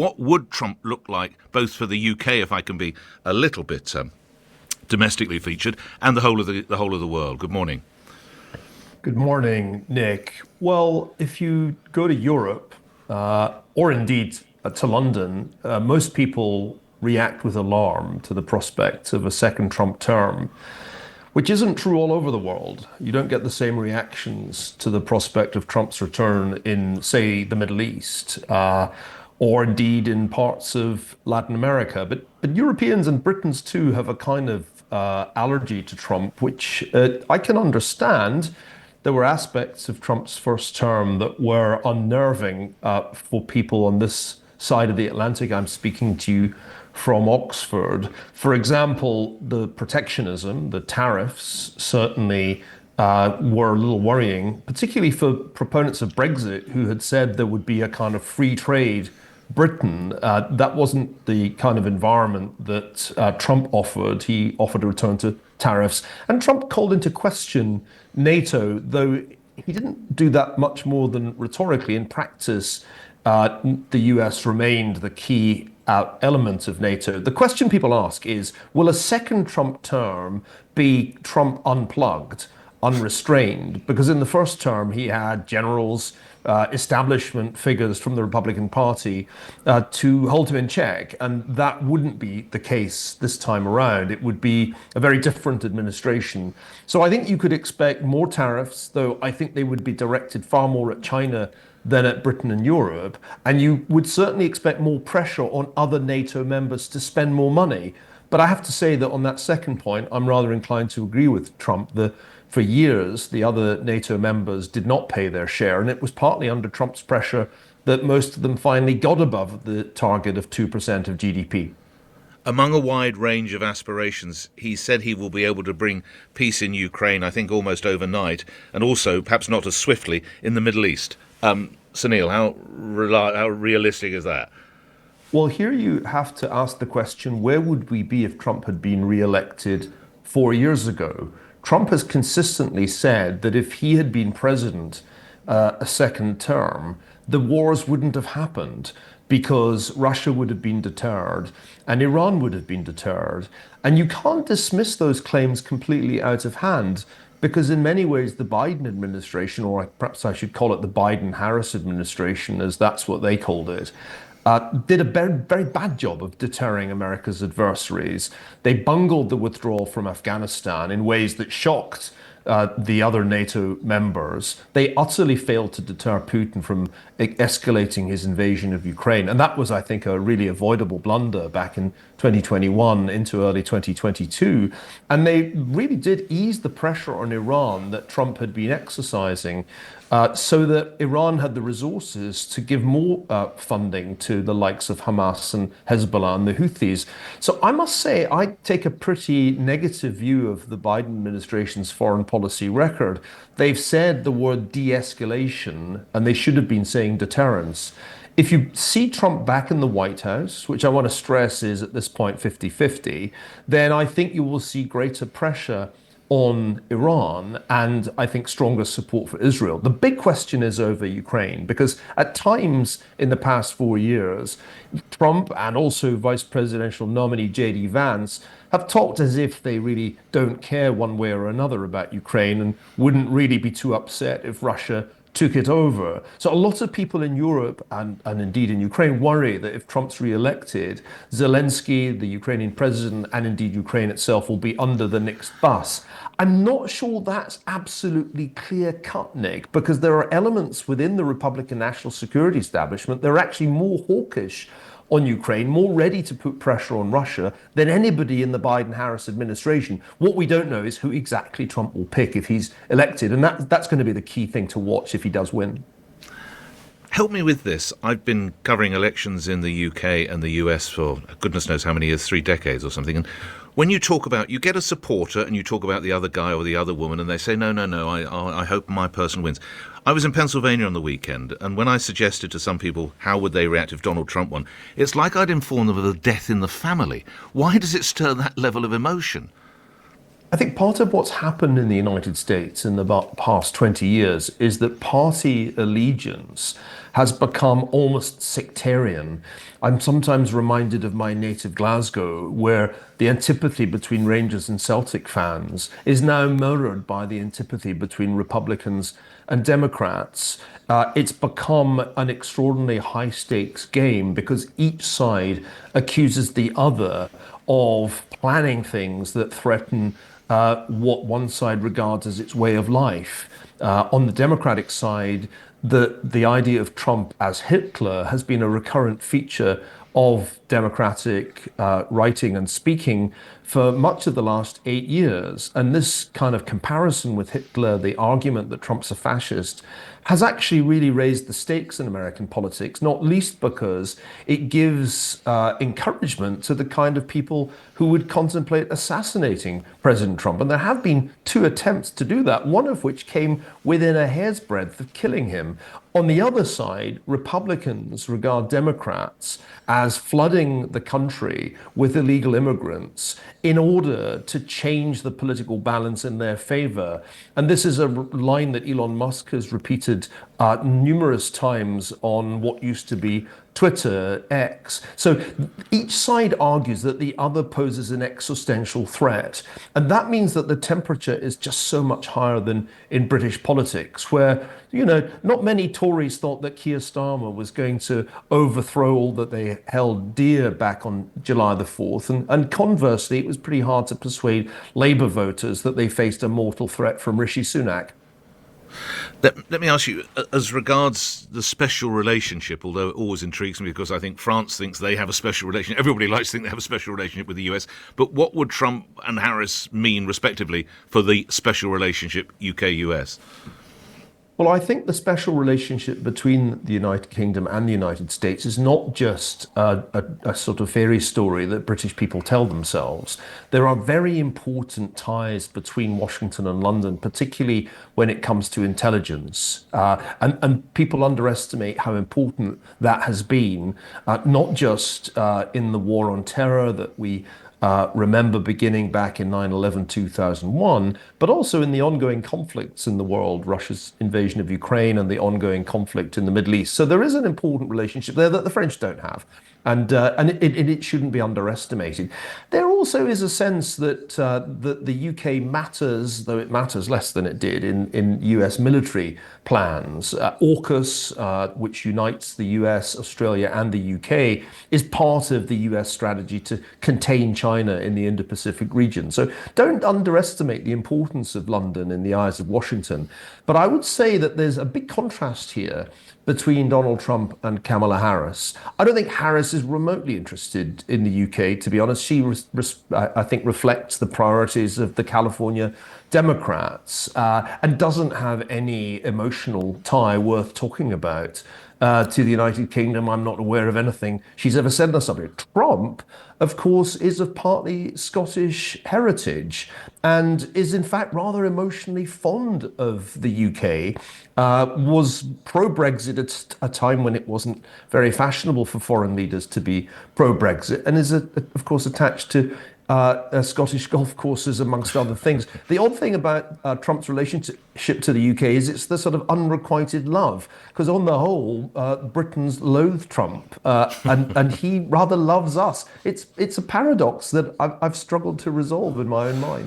What would Trump look like, both for the UK, if I can be a little bit domestically featured, and the whole of the world? Good morning. Good morning, Nick. Well, if you go to Europe, or indeed to London, most people react with alarm to the prospect of a second Trump term, which isn't true all over the world. You don't get the same reactions to the prospect of Trump's return in, say, the Middle East, or indeed in parts of Latin America. But Europeans and Britons too have a kind of allergy to Trump, which I can understand. There were aspects of Trump's first term that were unnerving for people on this side of the Atlantic. I'm speaking to you from Oxford. For example, the protectionism, the tariffs, certainly were a little worrying, particularly for proponents of Brexit who had said there would be a kind of free trade Britain. That wasn't the kind of environment that Trump offered. He offered a return to tariffs. And Trump called into question NATO, though he didn't do that much more than rhetorically. In practice, the US remained the key element of NATO. The question people ask is, will a second Trump term be Trump unplugged, unrestrained? Because in the first term, he had generals, establishment figures from the Republican Party to hold him in check. And that wouldn't be the case this time around. It would be a very different administration. So I think you could expect more tariffs, though I think they would be directed far more at China than at Britain and Europe. And you would certainly expect more pressure on other NATO members to spend more money. But I have to say that on that second point, I'm rather inclined to agree with Trump. For years, the other NATO members did not pay their share, and it was partly under Trump's pressure that most of them finally got above the target of 2% of GDP. Among a wide range of aspirations, he said he will be able to bring peace in Ukraine, I think almost overnight, and also, perhaps not as swiftly, in the Middle East. Sunil, how realistic is that? Well, here you have to ask the question, where would we be if Trump had been re-elected 4 years ago? Trump has consistently said that if he had been president a second term, the wars wouldn't have happened because Russia would have been deterred and Iran would have been deterred. And you can't dismiss those claims completely out of hand because in many ways the Biden administration, or perhaps I should call it the Biden-Harris administration, as that's what they called it, did a very, very bad job of deterring America's adversaries. They bungled the withdrawal from Afghanistan in ways that shocked the other NATO members. They utterly failed to deter Putin from escalating his invasion of Ukraine. And that was, I think, a really avoidable blunder back in 2021 into early 2022. And they really did ease the pressure on Iran that Trump had been exercising so that Iran had the resources to give more funding to the likes of Hamas and Hezbollah and the Houthis. So I must say, I take a pretty negative view of the Biden administration's foreign policy record. They've said the word de-escalation, and they should have been saying deterrence. If you see Trump back in the White House, which I want to stress is at this point 50-50, then I think you will see greater pressure on Iran and I think stronger support for Israel. The big question is over Ukraine, because at times in the past 4 years, Trump and also Vice Presidential nominee J.D. Vance have talked as if they really don't care one way or another about Ukraine and wouldn't really be too upset if Russia took it over. So a lot of people in Europe and indeed in Ukraine worry that if Trump's re-elected, Zelensky, the Ukrainian president, and indeed Ukraine itself will be under the next bus. I'm not sure that's absolutely clear-cut, Nick, because there are elements within the Republican national security establishment that are actually more hawkish on Ukraine, more ready to put pressure on Russia than anybody in the Biden-Harris administration. What we don't know is who exactly Trump will pick if he's elected, and that's going to be the key thing to watch if he does win. Help me with this. I've been covering elections in the UK and the US for goodness knows how many years, 3 decades or something, and when you talk about, you get a supporter and you talk about the other guy or the other woman and they say, no, I hope my person wins. I was in Pennsylvania on the weekend, and when I suggested to some people how would they react if Donald Trump won, it's like I'd informed them of a death in the family. Why does it stir that level of emotion? I think part of what's happened in the United States in the past 20 years is that party allegiance has become almost sectarian. I'm sometimes reminded of my native Glasgow, where the antipathy between Rangers and Celtic fans is now mirrored by the antipathy between Republicans and Democrats. It's become an extraordinarily high stakes game because each side accuses the other of planning things that threaten what one side regards as its way of life. On the Democratic side, the idea of Trump as Hitler has been a recurrent feature of Democratic writing and speaking for much of the last 8 years. And this kind of comparison with Hitler, the argument that Trump's a fascist, has actually really raised the stakes in American politics, not least because it gives encouragement to the kind of people who would contemplate assassinating President Trump. And there have been two attempts to do that, one of which came within a hair's breadth of killing him. On the other side, Republicans regard Democrats as flooding the country with illegal immigrants in order to change the political balance in their favor. And this is a line that Elon Musk has repeated numerous times on what used to be Twitter, X. So each side argues that the other poses an existential threat. And that means that the temperature is just so much higher than in British politics, where, not many Tories thought that Keir Starmer was going to overthrow all that they held dear back on July the 4th. And conversely, it was pretty hard to persuade Labour voters that they faced a mortal threat from Rishi Sunak. Let me ask you, as regards the special relationship, although it always intrigues me because I think France thinks they have a special relationship. Everybody likes to think they have a special relationship with the US. But what would Trump and Harris mean, respectively, for the special relationship UK-US? Well, I think the special relationship between the United Kingdom and the United States is not just a sort of fairy story that British people tell themselves. There are very important ties between Washington and London, particularly when it comes to intelligence. And people underestimate how important that has been, not just in the war on terror that we remember beginning back in 9/11, 2001, but also in the ongoing conflicts in the world, Russia's invasion of Ukraine and the ongoing conflict in the Middle East. So there is an important relationship there that the French don't have. And it shouldn't be underestimated. There also is a sense that the UK matters, though it matters less than it did in US military plans. AUKUS, which unites the US, Australia, and the UK, is part of the US strategy to contain China in the Indo-Pacific region. So don't underestimate the importance of London in the eyes of Washington. But I would say that there's a big contrast here between Donald Trump and Kamala Harris. I don't think Harris is remotely interested in the UK, to be honest. She, I think, reflects the priorities of the California Democrats and doesn't have any emotional tie worth talking about to the United Kingdom. I'm not aware of anything she's ever said on the subject. Trump, of course, is of partly Scottish heritage and is in fact rather emotionally fond of the UK, was pro-Brexit at a time when it wasn't very fashionable for foreign leaders to be pro-Brexit, and is, of course, attached to Scottish golf courses, amongst other things. The odd thing about Trump's relationship to the UK is it's the sort of unrequited love, because on the whole, Britons loathe Trump, and he rather loves us. It's a paradox that I've struggled to resolve in my own mind.